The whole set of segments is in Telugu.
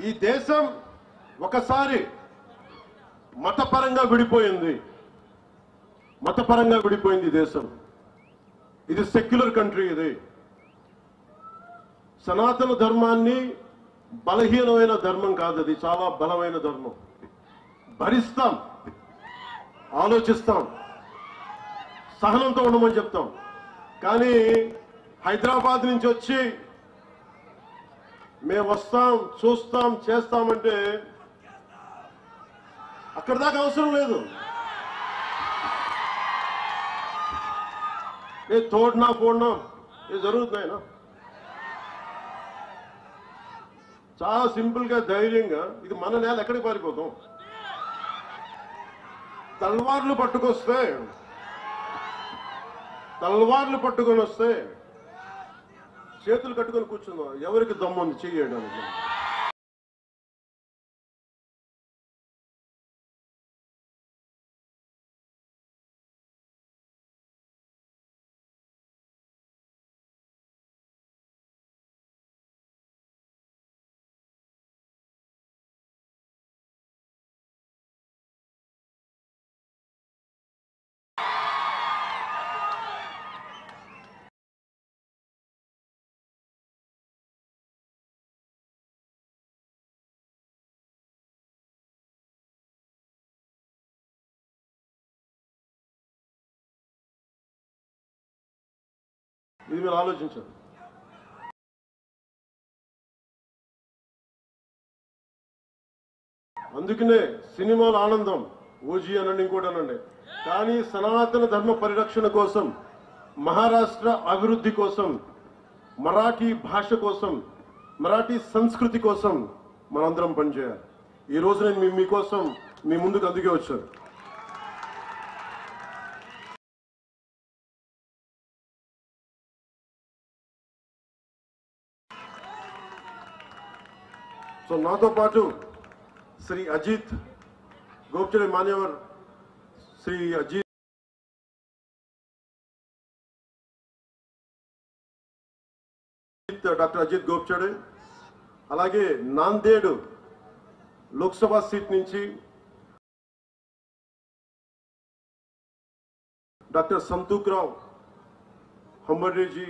ఈ దేశం ఒకసారి మతపరంగా విడిపోయింది. మతపరంగా విడిపోయింది దేశం. ఇది సెక్యులర్ కంట్రీ. ఇది సనాతన ధర్మాన్ని బలహీనమైన ధర్మం కాదు, అది చాలా బలమైన ధర్మం. భరిస్తాం, ఆలోచిస్తాం, సహనంతో ఉండమని చెప్తాం. కానీ హైదరాబాద్ నుంచి వచ్చి మేము వస్తాం, చూస్తాం, చేస్తామంటే అక్కడ దాకా అవసరం లేదు. ఏ తోడినా పోడినా ఏ జరుగుతున్నాయినా చాలా సింపుల్ గా ధైర్యంగా ఇది మన నేల, ఎక్కడికి పారిపోతాం? తల్వార్లు పట్టుకొని వస్తే చేతులు కట్టుకొని కూర్చుందాం. ఎవరికి దమ్ముంది చెయ్యడానికి? ఇది మీరు ఆలోచించారు. అందుకనే సినిమాల ఆనందం, ఓజీ అనండి, ఇంకోటి అనండి, కానీ సనాతన ధర్మ పరిరక్షణ కోసం, మహారాష్ట్ర అభివృద్ధి కోసం, మరాఠీ భాష కోసం, మరాఠీ సంస్కృతి కోసం మనందరం పనిచేయాలి. ఈ రోజు నేను మీకోసం మీ ముందుకు అందుకే వచ్చాను. సో నాతో పాటు శ్రీ అజిత్ గోప్చడే, మాన్యవర్ శ్రీ అజిత్ డాక్టర్ అజిత్ గోప్చడే, అలాగే నాందేడ్ లోక్సభ సీట్ నుంచి డాక్టర్ సంతూక్రావ్ హంబర్డేజీ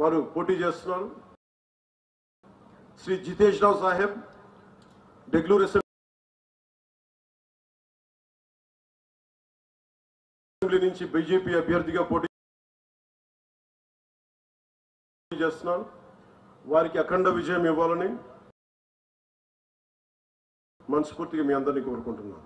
వారు పోటీ చేస్తున్నారు. శ్రీ జితేష్ రావు సాహెబ్ డెగ్లూర్ అసెంబ్లీ నుంచి బీజేపీ అభ్యర్థిగా పోటీ చేస్తున్నారు. వారికి అఖండ విజయం ఇవ్వాలని మనస్ఫూర్తిగా మీ అందరినీ కోరుకుంటున్నాను.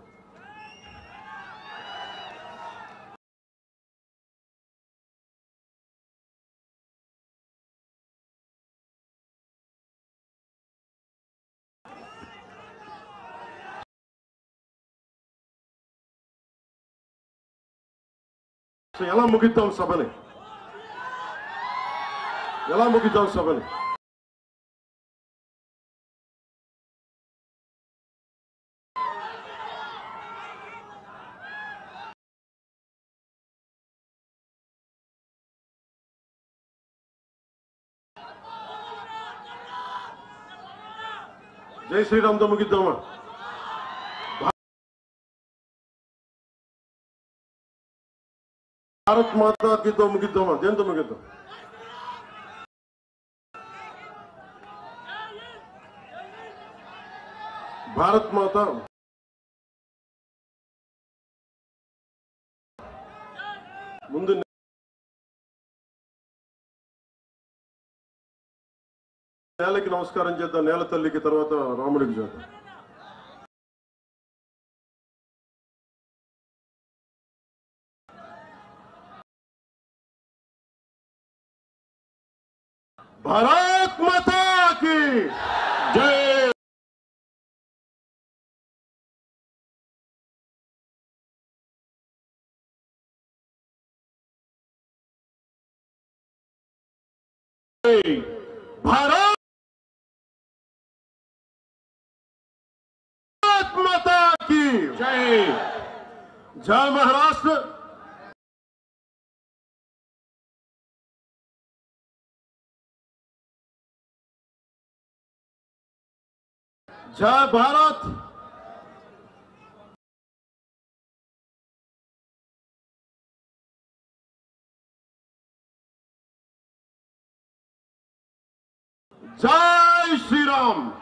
సో ఎలా ముగిద్దాం సభని? జై శ్రీరామ్తో ముగిద్దామా? భారత్ మాతాకితో ముగిద్దామా? దేంతో ముగిద్దాం? భారత్ మాత ముందు నేలకి నమస్కారం చేద్దాం, నేల తల్లికి, తర్వాత రాముడికి చేద్దాం. भारत माता की जय। भारत माता की जय। जय महाराष्ट्र। జై భారత్. జై శ్రీరామ్.